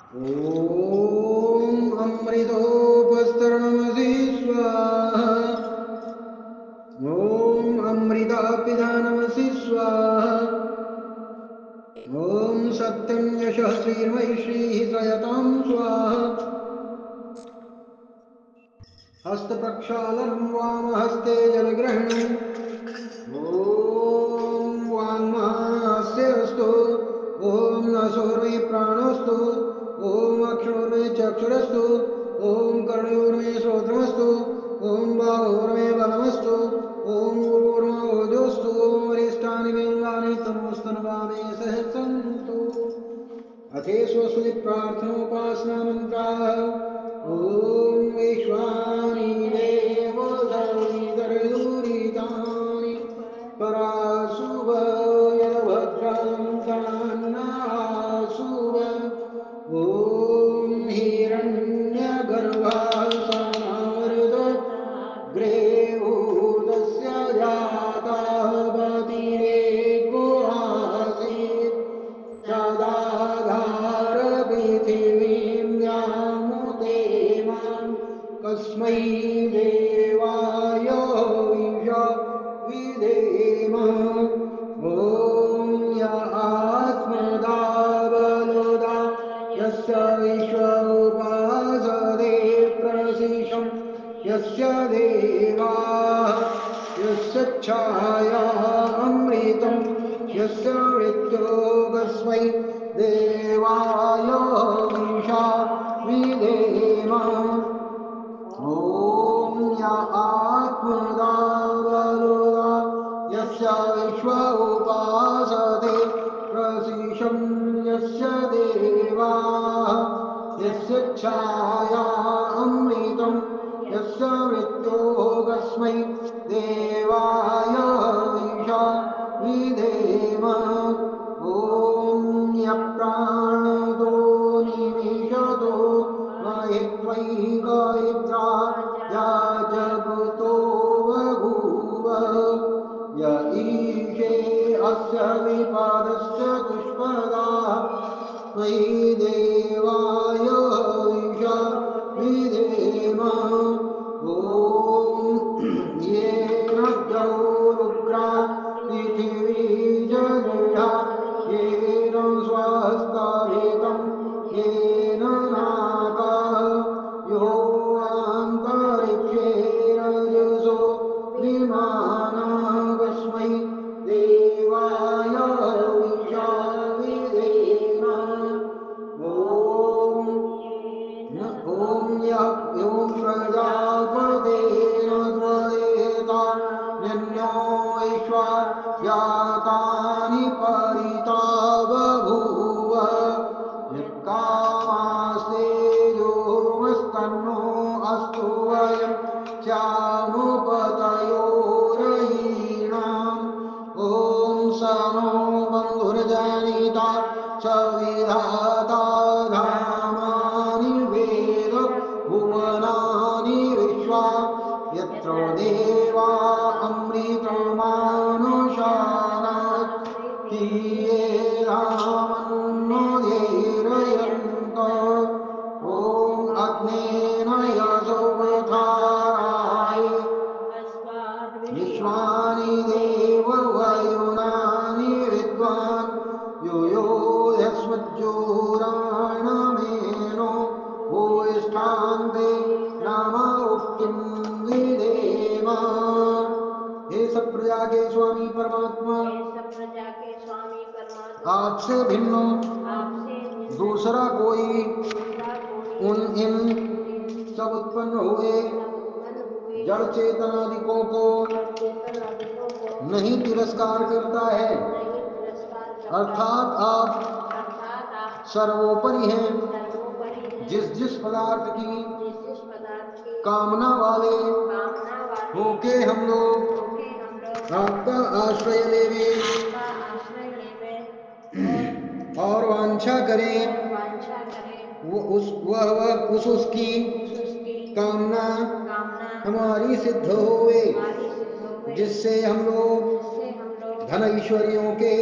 ॐ अमृतोपस्तरणमसि स्वाहा। ॐ अमृतापिधानमसि स्वाहा। ॐ सत्यं यशः श्रीर्मयि श्रीः सयतां स्वाहा। हस्तप्रक्षालनं वामहस्ते जलग्रहणम्। ॐ वाङ्महस्य अस्तु। ॐ नसोर्मे प्राणोऽस्तु। ॐ अक्षोर्मे चक्षुरस्तु। ॐ कर्णयोर्मे श्रोत्रमस्तु। ॐ बाहोर्मे बलमस्तु। ॐ उरोर्मा ओजोऽस्तु। ॐ वरिष्ठानि बिन्दानि तनोस्तनवामे सहसन्तु। अथेष्वस्ति प्रार्थनोपासनामन्त्राः। ॐ विश्वानि देव सर्वविदर्दुरितानि पराशुभ यदभद्रां तान्नाशुभ। ॐ हिरण्यगर्भाः समवर्तग्रेभूतस्य जाताः पतिरेको आसीत् सदाधारपृथिवीं व्यामुते मां कस्मै देवाय ईश विधेम। ॐ य आत्मदा बलोदा यस्य विश्व उपासते प्रशिशं यस्य देवाः यस्य छाया अमृतं यस्य मृत्योर्कस्मै देवाय ईशा विधेम। ॐ य आत्मदा बलोदा यस्य विश्व उपासते प्रशिशं यस्य देवाः यस्य छाया अमृतं यस्य मृत्योर्कस्मै देवाय ईशा विधेम। ॐ यः प्राणदो निमिषतो महित्वैकैद्रा या जगतो बभूव य ईशे अस्य विपदश्च दुष्पदा त्वयि देवाय ईशा विधेम। ॐ येन द्यौरुग्रा पृथिवी जलेहा येन स्वस्ताभितं येन नागाः यो अन्तरिक्षे रजसो विमानः कस्मै देवाय ईशा विधेम। ॐ ॐ ॐ प्रजापतेन त्वरेता निन्नो विश्वा जातानि परिता बभूव यत्कामास्ते योमस्तन्नो अस्तु वयं स्यामुपतयोरयीणाम्। ॐ स नो बन्धुर्जनिता स विधाता धामानि वेद भुवनानि विश्वा यत्र देवा अमृतमानुषाणात् हीयेधामन्नोदीरयन्त। ॐ अग्नेन यजोवधाराय विश्वानि देव वयुनानि विद्वान् यो यो यस्मज्जोराणमेनो भूयिष्ठान्ते नाम उक्तिं विधेम। हे सब प्रजा के स्वामी परमात्मा, आपसे भिन्न दूसरा कोई उन इन सब उत्पन्न हुए जड़ चेतनादिकों को नहीं तिरस्कार करता है। अर्थात आप सर्वोपरि हैं। जिस जिस पदार्थ की कामना वाले होके हम लोग आपका आश्रय लेवे और वांछा करें वो उस उसकी कामना हमारी सिद्ध होवे, जिससे हम लोग धन ऐश्वर्यों के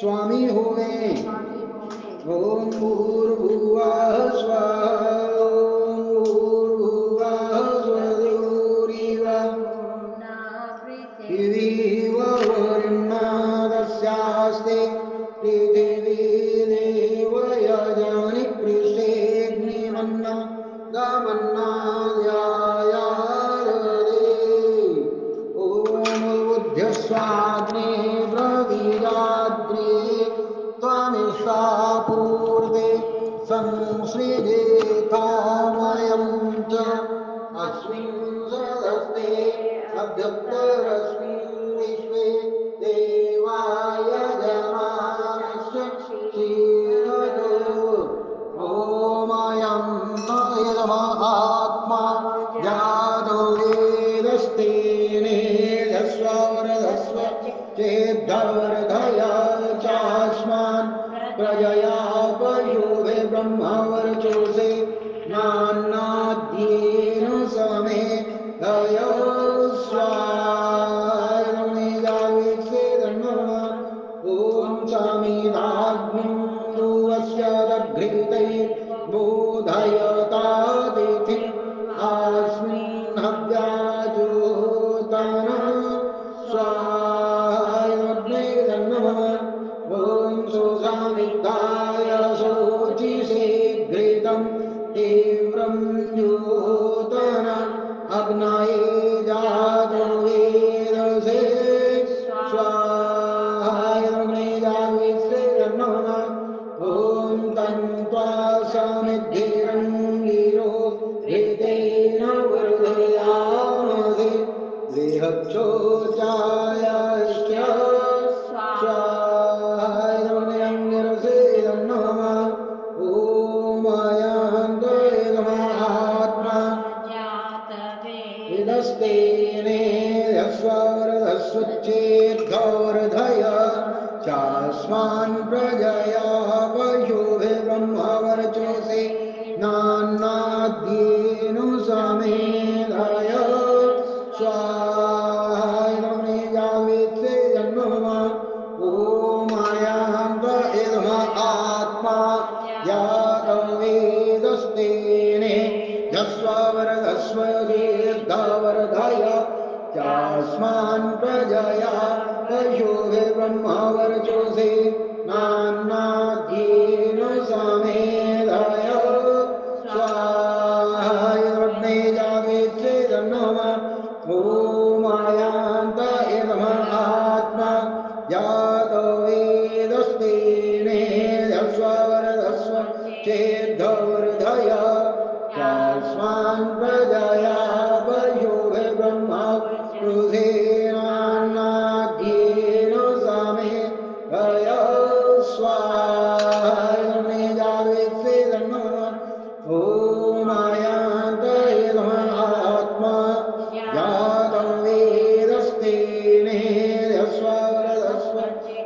स्वामी होवे। ॐ भूर्भुवः स्वः ॐ भूर्भुवः स्वः पृथिवीव वरुणादस्यास्ते पृथिवी देव यजनि पृषेऽग्निमन्ना दमन्नाद्यायाददे ॐ बुद्ध्यस्वाग्ने प्रदीयाद्रे त्वमिषा पूर्वे संसृजेथामयं च अस्मिन् सदस्ते अभ्युत्तरस्मिन् विश्वे देवाय जमानस्य क्षीरतो ॐ आत्मा जातो वेदस्तेने यस्वरधस्व चेद्धवर्धया चास्मान् प्रजया पशुभे ब्रह्मवर्चोषे नान्नाद्येन समे दयो स्वाहायमेजावेत्सेदन्नः ॐ समिधाग्निन्दुवस्य दघ्रितैर्बोधयतातिथिम् अस्मिन् हव्याजोतन स्वाहायमेदन्नः ॐ सोऽसामिद्धाय शोचिषे घृतं तीव्रं द्योतन अग्नये जातो वेदसे स्वाहायमेजाविश्रेरन्नः ॐ तन्त्वा समिद्धिरङ्गिरो घृतेन वर्धयामहे गृहक्षोचायाश्च स्वाहायमेरसेरन्नः ॐ अयन्तयमात्मा इदस्तेने यस्वरधस्वच्छेद्धवर्धय चास्मान् प्रजया पशुभे ब्रह्मवर्चोषे नान्नाद्येन समेधय स्वाहायमेजावेत्सेदन्नः ॐ अयन्त इदम् आत्मा जातवेदस्तेने यस्वरधस्व दीर्घवर्धय चास्मान् प्रजया पशुभे ब्रह्मवर्चोषे नान्नाद्येन समेधय स्वाहायमेजावेत्सेदन्नः ॐ अयन्त इदम् आत्मा जातो वेदस्तेने यस्वरधस्व चेद्धवर्धय चास्मान् प्रजया पशुभे ब्रह्मवर्चोषे नान्नाद्येन समे दय स्वाहायमेजावेत्सेदन्नः ॐ अयन्त इदम् आत्मा जातो वेदस्तेने यस्वरधस्व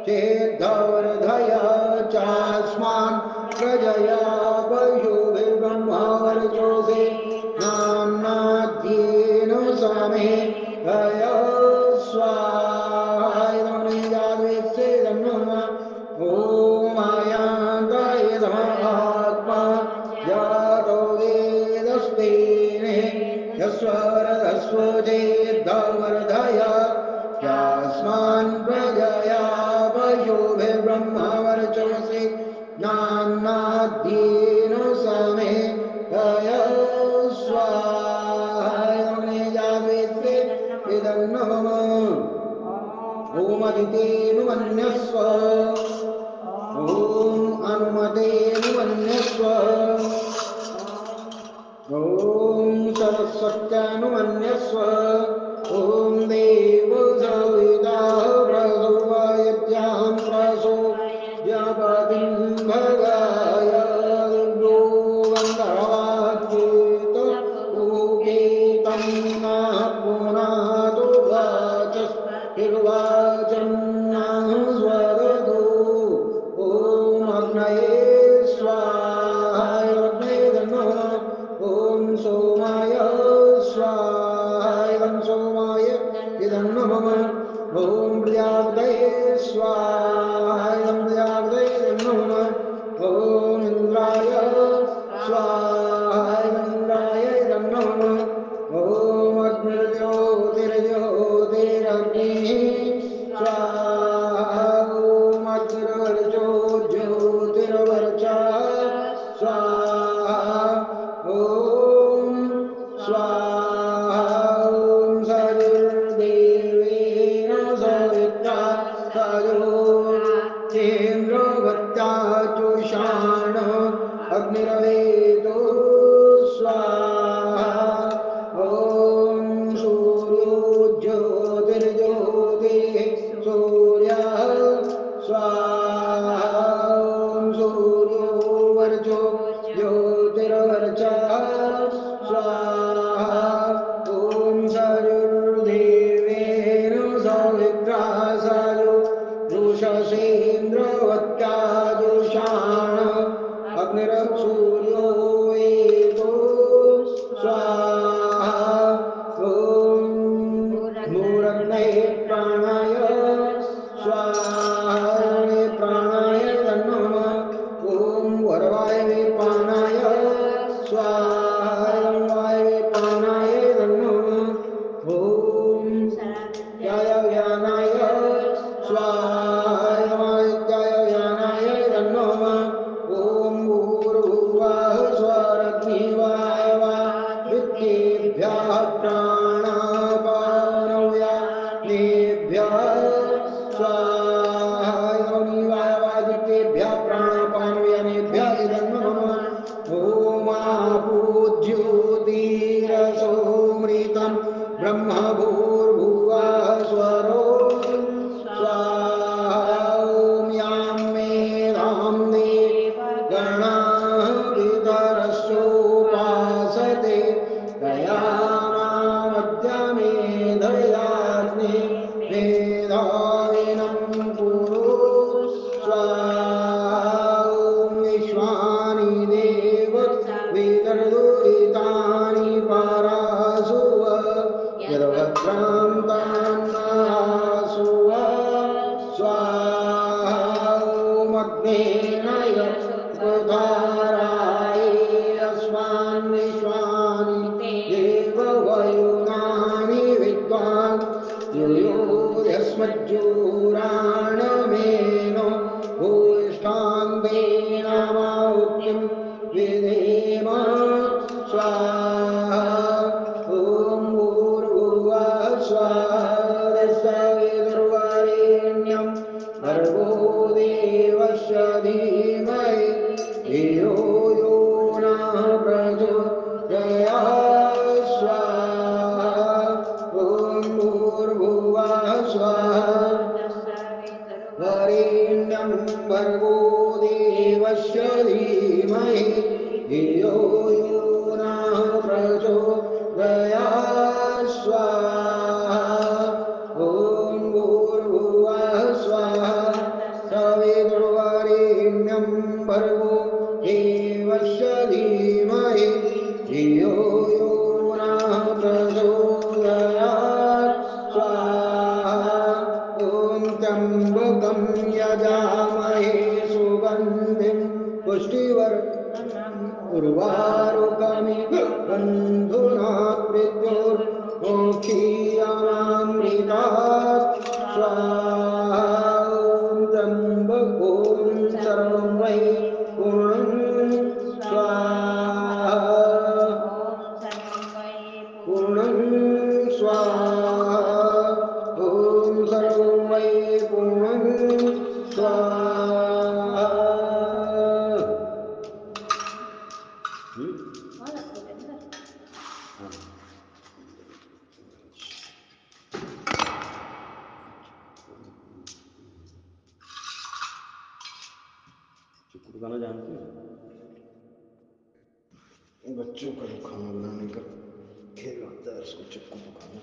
चेद्धवर्धय चास्मान् प्रजया पशुभे ब्रह्मवर्चोषे नान्नाद्येन समे दय स्वाहायमेजावेत्सेदन्नः ॐ अयन्त इदम् आत्मा जातो वेदस्तेने यस्वरधस्व चेद्धवर्धय चास्मान् प्रजया पशुभे ब्रह्मवर्चोषे नान्नाद्येन समे दय स्वाहायमेजावेत्सेदन्नः ॐ अदितेनुमन्यस्व ॐ अनुमतेनुमन्यस्व ॐ सरस्वत्यनुमन्यस्व ॐ देवो सविता प्रसोवयज्ञां प्रसो जपतिं भगाय दिव्यो गन्धर्वाच्युत उपेतं नः पुनातु वाचस्तिर्वाचन्नः स्वरतु ॐ अग्नये स्वाहायमेदन्नः ॐ सोमाय स्वाहायं सोमाय इदन्नः ॐ प्रजापतये स्वाहायं प्रजापतये नमः ॐ सुषाण अग्निरवेतो स्वाहा ॐ सूर्यो ज्योतिर्ज्योतिः सूर्यः स्वाहा ॐ सूर्यो वर्चो ज्योतिर्वर्चः स्वाहा ॐ सरुर्देवेन सवित्रासयो वृषसेन्द्रवत्याजुषाण अग्निरसूर्यो वेदो स्वाहा ॐ मूरग्नये प्राणाय स्वाहा प्राणाय तन्नमः ॐ वरवायवे प्राणाय स्वाहा वायवे प्राणाय तन्नमः ॐ व्यानाय स्वाहा व्यानाय तन्नमः ॐ भूर्भुवः स्वरग्निवायवादित्येभ्यः प्राणापानव्यानेभ्यः स्वाहा वायवादित्येभ्यः प्राणापानव्यानेभ्यः इदं नमः ॐ आपूज्योतिरसोमृतं ब्रह्म भूर्भुवः स्वरो स्वाहा ॐ यां मेधां देवगणाः पितरस्योपासते दयामामद्यमेधयाग्ने मेधाविनं कुरु स्वाहा ॐ विश्वानि देव विदर्दुरितानि परासुव यद्भद्रां तान्नासुव स्वाहा ॐ अग्नेनाय उपधाराय अस्मान् विश्वानि देववयुनानि विद्वान् युयोध्यस्मज्जूराणमेनो भूष्ठाङ्गेनामाहुतिं विधेम स्वाहा ॐ भूर्भुवः स्वाहा सवितुर्वरेण्यं भर्गो देवस्य धीमहि धियो यो नः प्रचोदयात् स्वाहा ॐ भूर्भुवः स्वाहा वरेण्यं भर्गो देवस्य धीमहि धियो यो नः प्रचोदयात् स्वाहा ॐ भूर्भुवः स्वाहा सवितुर्वरेण्यं भर्गो देवस्य धीमहि धियो यो नः प्रचोदयात् स्वाहा ॐ त्र्यम्बकं यजामहे सुगन्धिं पुष्टिवर्धनम् बन्धुना मृत्योर्मोक्षीयमामृतात् स्वाहा ॐ त्र्यम्बको सर्वं वै पूर्णं स्वाहा पूर्णं स्वाहा ॐ सर्वं वै पूर्णं स्वाहा चिक्कू खाना जानते हो? बच्चों का जो खाना बनाने का खेल होता है उसको चिक्कू पकाना।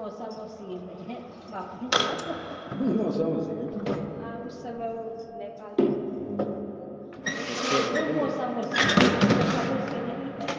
समोसी में बापू मौसम से उस समय वो नेपाल में वो मौसा मौसी मौसा मौसी नहीं है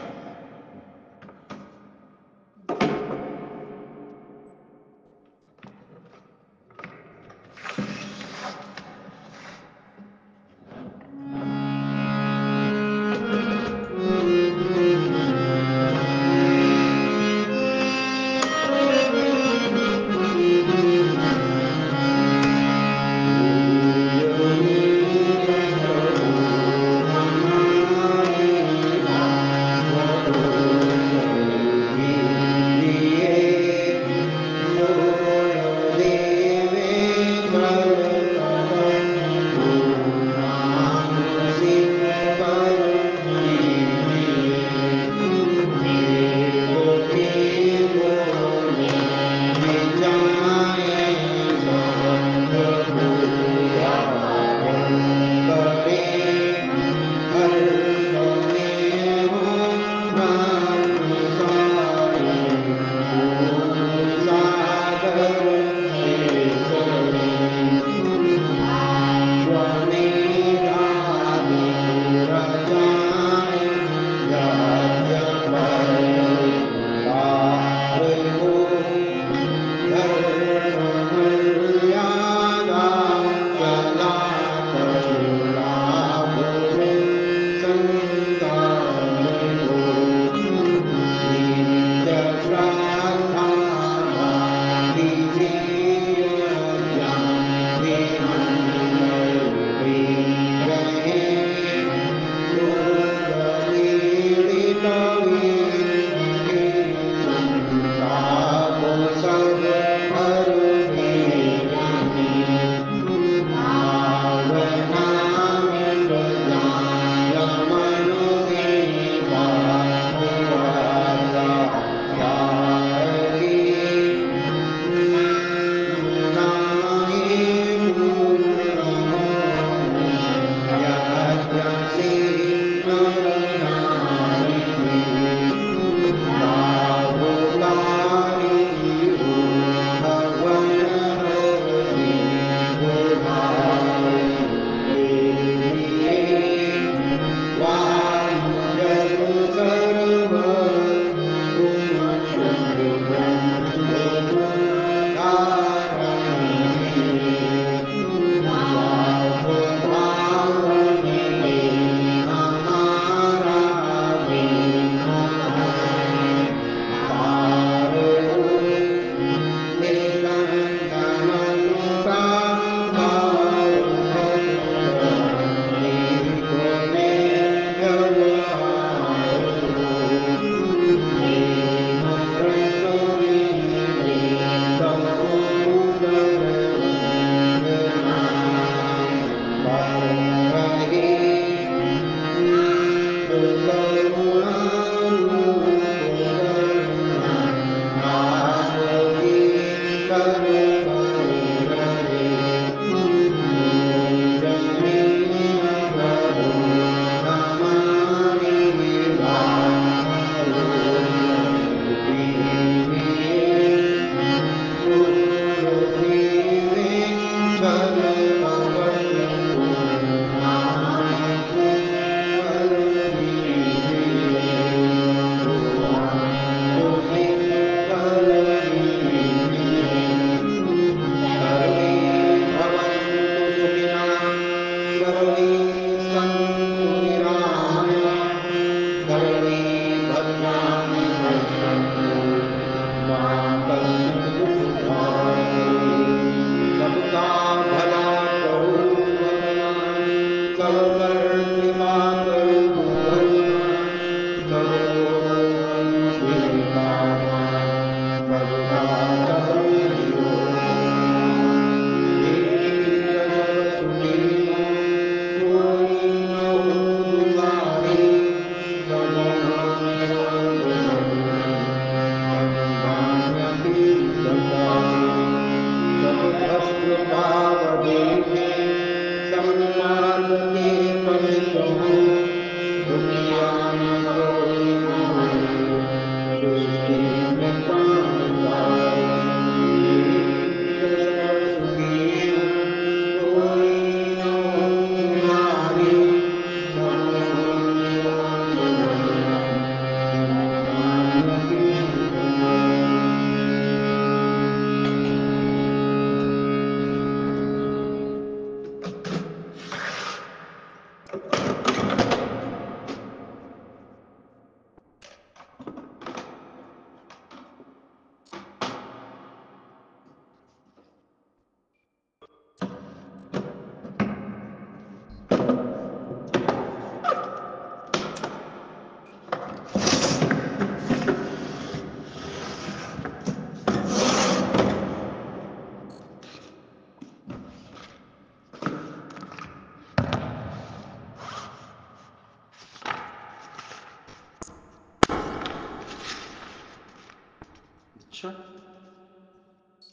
अच्छा,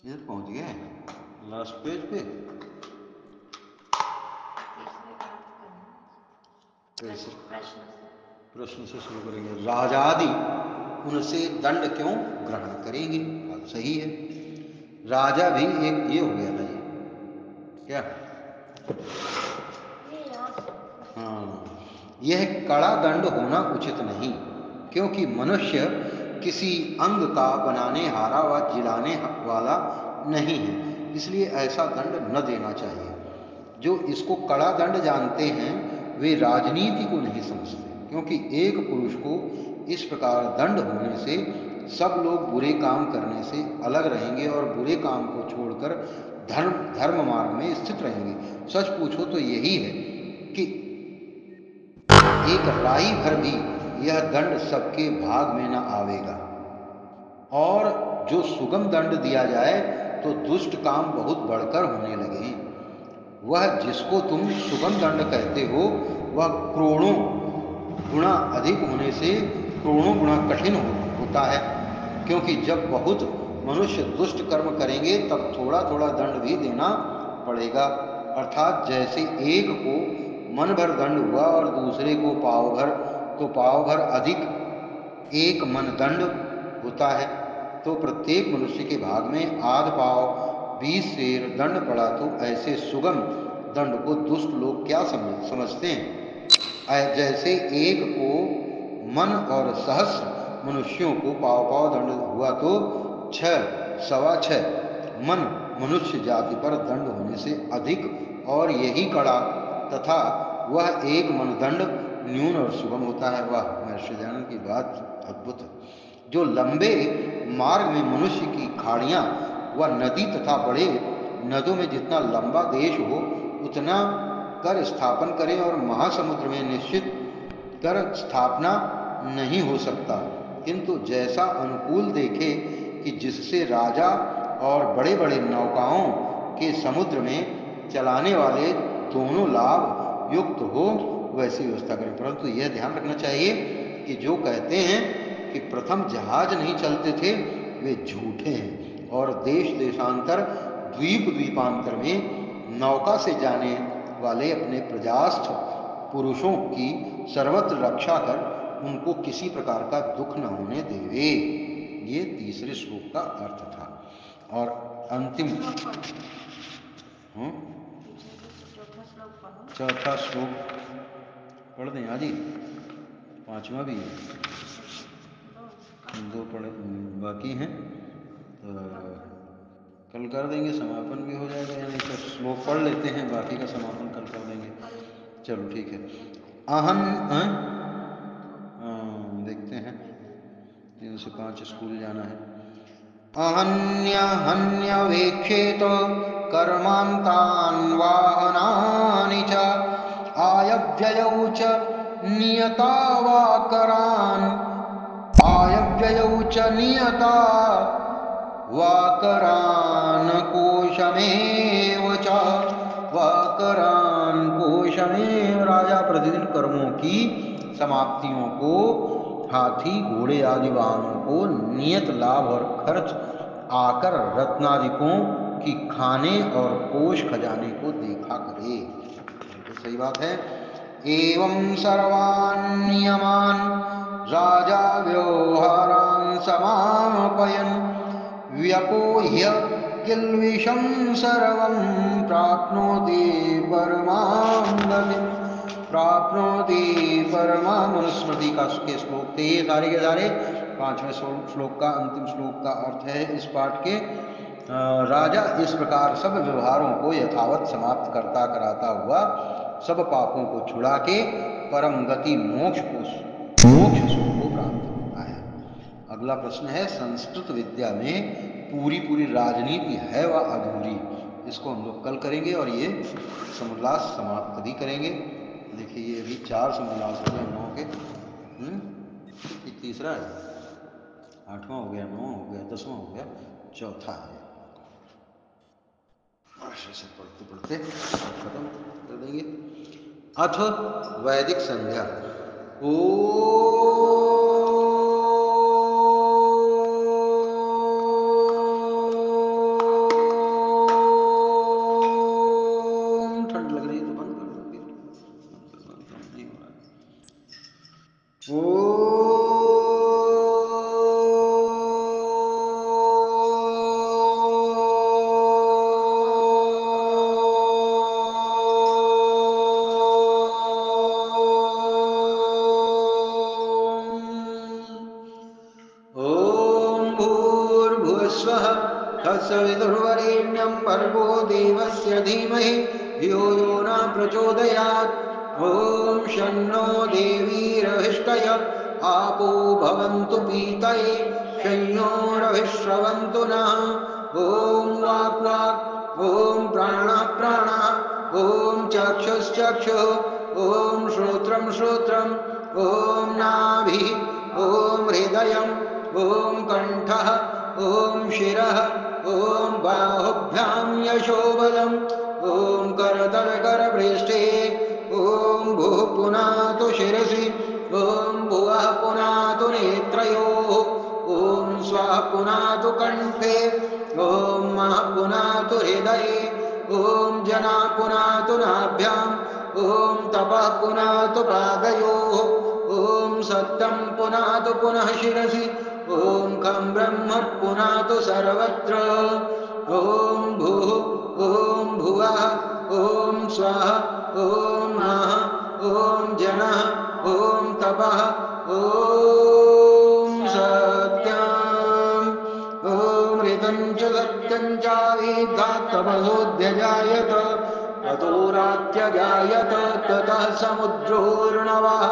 इधर पहुंच गए लास्ट पेज पे। तीसरे पाठ का है। कैसे? प्रश्न से। प्रश्न से शुरू करेंगे। राजादि उनसे दंड क्यों ग्रहण करेंगे? बात सही है। राजा भी एक ये हो गया था, ये क्या? ये यहाँ से। हाँ, यह कड़ा दंड होना उचित नहीं, क्योंकि मनुष्य किसी अंग का बनाने हारा व जिलाने वाला नहीं है, इसलिए ऐसा दंड न देना चाहिए। जो इसको कड़ा दंड जानते हैं वे राजनीति को नहीं समझते, क्योंकि एक पुरुष को इस प्रकार दंड होने से सब लोग बुरे काम करने से अलग रहेंगे और बुरे काम को छोड़कर धर्म मार्ग में स्थित रहेंगे। सच पूछो तो यही है कि एक राई भर भी यह दंड सबके भाग में न आवेगा, और जो सुगम दंड दिया जाए तो दुष्ट काम बहुत बढ़कर होने लगे। वह जिसको तुम सुगम दंड कहते हो वह करोड़ों गुणा अधिक होने से करोड़ों गुणा कठिन होता है, क्योंकि जब बहुत मनुष्य दुष्ट कर्म करेंगे तब थोड़ा थोड़ा दंड भी देना पड़ेगा। अर्थात जैसे एक को मन भर दंड हुआ और दूसरे को पाव भर, तो पाव भर अधिक एक मन दंड होता है। तो प्रत्येक मनुष्य के भाग में आध पाव 20 सेर दंड पड़ा, तो ऐसे सुगम दंड को दुष्ट लोग क्या समझते हैं? जैसे एक को मन और सहस्र मनुष्यों को पाव पाव दंड हुआ, तो 6 सवा 6 मन मनुष्य जाति पर दंड होने से अधिक और यही कड़ा तथा वह एक मन दंड न्यून और सुगम होता है। वह महर्षि दयानंद की बात अद्भुत है। जो लंबे मार्ग में मनुष्य की खाड़ियां व नदी तथा बड़े नदों में जितना लंबा देश हो उतना कर स्थापन करें, और महासमुद्र में निश्चित कर स्थापना नहीं हो सकता, किंतु जैसा अनुकूल देखे कि जिससे राजा और बड़े बड़े नौकाओं के समुद्र में चलाने वाले दोनों लाभ युक्त हो वैसी व्यवस्था करें। परंतु यह ध्यान रखना चाहिए कि जो कहते हैं कि प्रथम जहाज नहीं चलते थे वे झूठे हैं, और देश देशांतर द्वीप द्वीपांतर में नौका से जाने वाले अपने प्रजास्थ पुरुषों की सर्वत्र रक्षा कर उनको किसी प्रकार का दुख न होने देवे। ये तीसरे श्लोक का अर्थ था। और अंतिम पीछे से चौथा श्लोक पढ़ो। चौथा श्लोक पढ़ दें आदि, पांचवा भी है, दो पढ़े बाकी हैं, तो कल कर देंगे, समापन भी हो जाएगा, यानी तो श्लोक पढ़ लेते हैं, बाकी का समापन कल कर देंगे। चलो ठीक है। अहन देखते हैं, 3 से 5 स्कूल जाना है। अहन्यहन्यवेक्षेत कर्मान्तान् वाहनानि च आयव्ययौ च नियतावाकरान् आयव्ययौ च नियता वाकरान् कोशमेव च वाकरान् कोशमेव। राजा प्रतिदिन कर्मों की समाप्तियों को, हाथी घोड़े आदि वाहनों को नियत लाभ और खर्च आकर रत्नादिकों की खाने और कोष खजाने को देखा करे। बिल्कुल सही बात है। एवं सर्वान् नियमान् राजा व्यवहारान् समापयन् व्यपोह्य किल्बिषं सर्वं प्राप्नोति परमां गतिम् प्राप्नोति परमा। मनुस्मृति का के श्लोक थे ये सारे के सारे। 5वें श्लोक का अंतिम श्लोक का अर्थ है इस पाठ के। राजा इस प्रकार सब व्यवहारों को यथावत समाप्त करता कराता हुआ सब पापों को छुड़ा के परम गति मोक्ष सुख को प्राप्त होता है। अगला प्रश्न है, संस्कृत विद्या में पूरी पूरी राजनीति है व अधूरी? इसको हम लोग कल करेंगे और ये समोल्लास समाप्त भी करेंगे। देखिए ये अभी 4 समोल्लास हो गए 9 के। ये तीसरा है, 8वां हो गया, 9 हो गया, 10वां हो गया, चौथा है। ऐसे पढ़ते पढ़ते खत्म कर देंगे। अथ वैदिक संध्या। ओ भूर्भुवस्वः तत्सवितुर्वरेण्यं भर्गो देवस्य धीमहि धियो यो न प्रचोदयात्। ॐ शन्नो देवीरभिष्टय आपो भवन्तु पीतये शंयोरभिश्रवन्तु नः। ॐ वाक् वाक् ॐ प्राणः प्राणः ॐ चक्षुश्चक्षुः ॐ श्रोत्रं श्रोत्रम् ॐ नाभिः ॐ हृदयम् ॐ कण्ठः ॐ शिरः ॐ बाहुभ्यां यशोबलम् ॐ करतलकरपृष्ठे ॐ भुः पुनातु शिरसि ॐ भुवः पुनातु नेत्रयोः ॐ स्वः पुनातु कण्ठे ॐ महः पुनातु हृदये ॐ जनः पुनातु नाभ्याम् ॐ तपः पुनातु पादयोः ॐ सत्यं पुनातु पुनः शिरसि ॐ खं ब्रह्म पुनातु सर्वत्र ॐ भुः ॐ भुवः ॐ स्वः ॐ महः ॐ जनः ॐ तपः ॐ सत्यम् ॐ ऋतं च सत्यं चावेदात्तमसोऽध्यजायत ततो रात्यजायत ततः समुद्रोर्णवः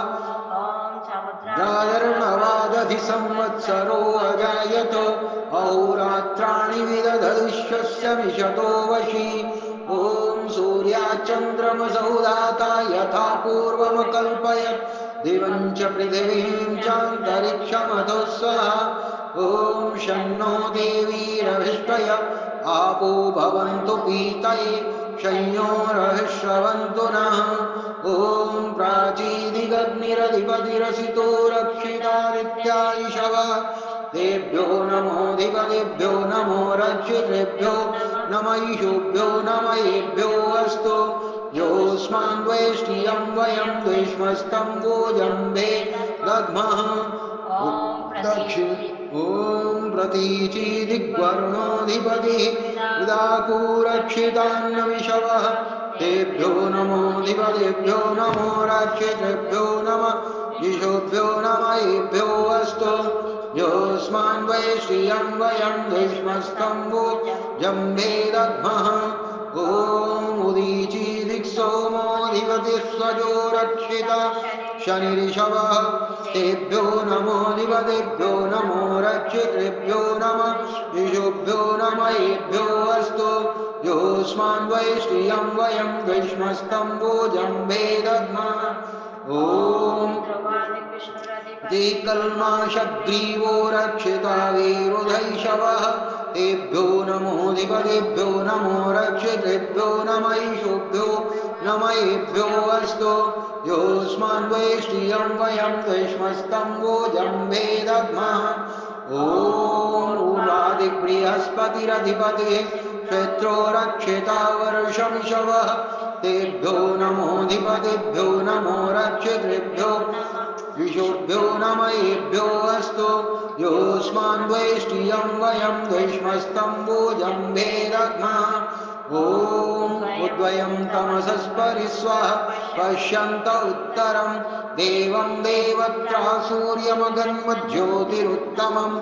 जायर्णवादधि संवत्सरो अजायत अहोरात्राणि विदधविश्वस्य मिषतो वशी ॐ सूर्याचन्द्रमसौ दाता यथा पूर्वमकल्पयत् दिवं च पृथिवीं चान्तरिक्षमतो स्वः ॐ शन्नो देवीरभिष्टय आपो भवन्तु पीतये शंयोरभिश्रवन्तु नः। ॐ प्राचीदिगग्निरधिपतिरसितो रक्षितादित्यादिशवः तेभ्यो नमोऽधिपतिभ्यो नमो रक्षितृभ्यो नम ईशुभ्यो नमयेभ्यो अस्तु योऽस्मान्द्वेष्टियं वयं द्विष्मस्तं गोजम्भे दद्मः दक्षिण ॐ प्रतीचीदिग्वर्णोऽधिपतिः उदाकूरक्षितान्नविषवः तेभ्यो नमोऽधिपतिभ्यो नमो रक्षितृभ्यो नम ईशुभ्यो नमयेभ्यो अस्तु योऽस्मान्द्वैश्रियं वयं द्विष्मस्तं जम्भे दद्मः ॐ उदीचीदिक्सोमोऽधिपतिः स्वजो रक्षिता शनिरिषवः तेभ्यो नमोऽधिपतिभ्यो नमो रक्षितृभ्यो नम ईशुभ्यो नमयेभ्यो अस्तु योऽस्मान्द्वैश्रियं वयं द्विष्मस्तं जम्भे दद्मः ॐ कल्माषग्रीवो रक्षिता वीरुधैषवः तेभ्यो नमोऽधिपतिभ्यो नमो रक्षितृभ्यो नम ईशुभ्यो नमयेभ्यो अस्तु योऽस्मान्द्वैश्रियं वयं द्विष्मस्तं जम्भे दद्मः ॐ उलादिबृहस्पतिरधिपतिः क्षेत्रो रक्षिता वर्षमिषवः तेभ्यो नमोऽधिपतिभ्यो नमो रक्षितृभ्यो ईशुभ्यो नमयेभ्यो अस्तु योऽस्मान्द्वैष्टियं वयं द्विष्मस्तं जम्भे दद्मः ॐ उद्वयं तमसस्परिस्वः पश्यन्त उत्तरं देवं देवत्रा सूर्यमगन्मज्योतिरुत्तमम्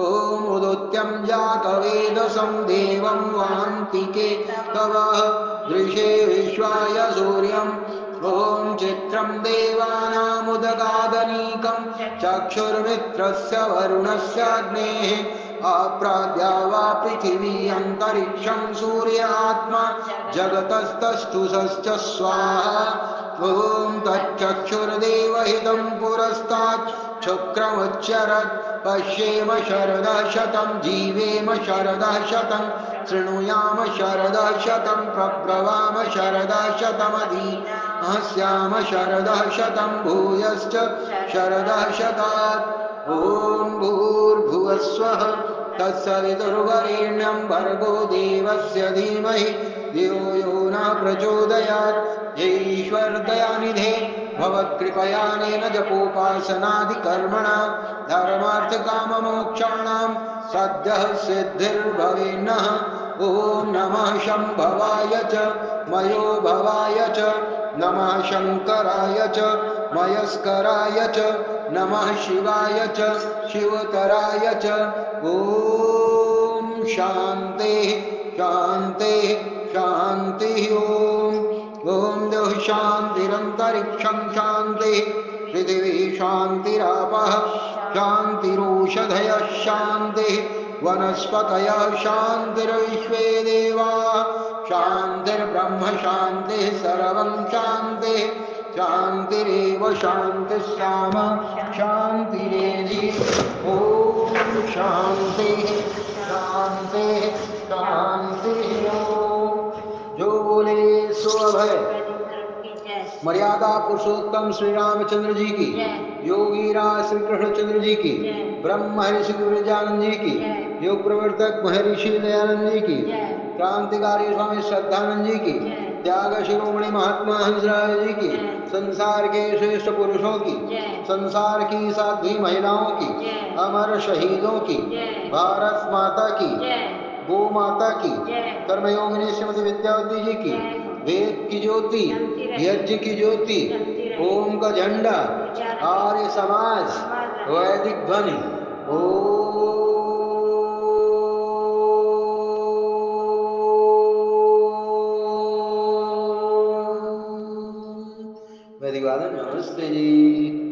ॐ उदुत्यं जातवेदसं देवं वान्तिके तवः दृशे विश्वाय सूर्यम् ॐ चित्रं देवानामुदगादनीकं चक्षुर्मित्रस्य वरुणस्याग्नेः आप्राद्या वा पृथिवी अन्तरिक्षं सूर्य आत्मा जगतस्तस्थुषश्च स्वाहा ॐ तच्चक्षुर्देवहितं पुरस्तात् शुक्रमुच्चरत् पश्येम शरदः शतं जीवेम शरदः शतं शृणुयाम शरदः शतं प्रब्रवाम शरदः शतमधीनस्याम शरदः शतं भूयश्च शरदः शतात् ॐ भूर्भुवस्वः तत्सवितुर्वरेण्यं भर्गो देवस्य धीमहि धियो यो न प्रचोदयात्। ईश्वर दयानिधे भवत्कृपयानेन जपोपासनादिकर्मणा धर्मार्थकाममोक्षाणां सद्यः सिद्धिर्भवेन्नः। ॐ नमः शम्भवाय च मयो भवाय च नमः शङ्कराय च मयस्कराय च नमः शिवाय च शिवतराय च। ॐ शान्तिः शान्तिः शान्तिः। ॐ द्यौः शान्तिरन्तरिक्षं शान्तिः पृथिवी शान्तिरापः शान्तिरोषधयः शान्तिः वनस्पतयः शान्तिर्विश्वे देवाः शान्तिर्ब्रह्म शान्तिः सर्वं शान्तिः शान्तिरेव शान्तिः सामा शान्तिरेधि। ॐ शान्तिः शान्तिः शान्तिः। जो बोले सो अभय। मर्यादा पुरुषोत्तम श्री रामचंद्र जी की, योगी राज श्री कृष्णचंद्र जी की, ब्रह्म महर्षि गुरुजानंद जी की, योग प्रवर्तक महर्षि दयानंद जी की, क्रांतिकारी स्वामी श्रद्धानंद जी की, त्याग शिरोमणि महात्मा हंसराज जी की, संसार के श्रेष्ठ पुरुषों की, संसार की साध्वी महिलाओं की, अमर शहीदों की, भारत माता की, गो माता की, कर्मयोगिनी श्रीमती विद्यावती जी की, वेद की ज्योति, यज्ञ की ज्योति, ओम का झंडा, आर्य समाज, वैदिक ध्वनि। वैदिक वादन नमस्ते जी।